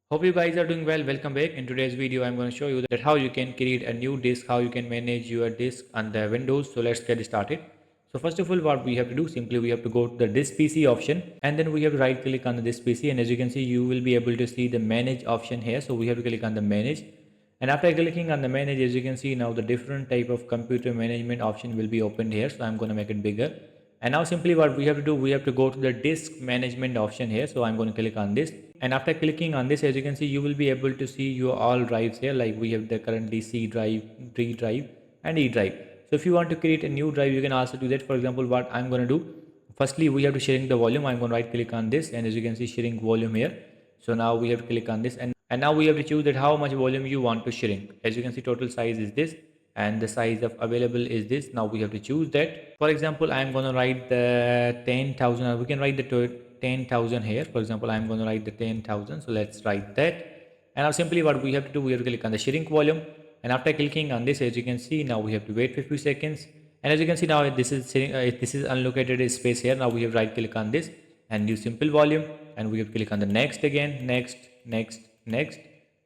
Hope you guys are doing well. Welcome back. In today's video, I'm going to show you that how you can create a new disk, how you can manage your disk on the Windows. So let's get started. So first of all, what we have to do, simply we have to go to the disk PC option and then we have to right click on the disk PC, and as you can see, you will be able to see the manage option here. So we have to click on the manage, and after clicking on the manage, as you can see now the different type of computer management option will be opened here. So I'm going to make it bigger. And now simply what we have to do, we have to go to the disk management option here. So I'm going to click on this. And after clicking on this, as you can see, you will be able to see your all drives here. Like we have the currently C drive, D drive and E drive. So if you want to create a new drive, you can also do that. For example, what I'm going to do, firstly, we have to shrink the volume. I'm going to right click on this. And as you can see, shrink volume here. So now we have to click on this, and now we have to choose that how much volume you want to shrink. As you can see, total size is this and the size of available is this. Now we have to choose that. For example, I'm going to write the 10,000, or we can write the 10,000 here. For example, I'm going to write the 10,000. So let's write that. And now simply what we have to do, we have to click on the shrink volume. And after clicking on this, as you can see, now we have to wait for a few seconds. And as you can see now, this is unlocated space here. Now we have right click on this and new simple volume, and we have to click on the next again, next,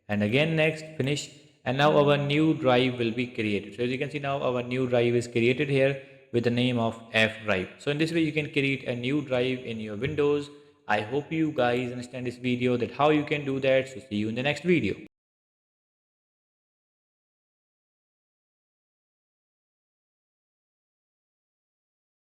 and again next, finish. And now our new drive will be created. So as you can see now our new drive is created here with the name of F drive. So in this way you can create a new drive in your Windows. I hope you guys understand this video that how you can do that. So see you in the next video.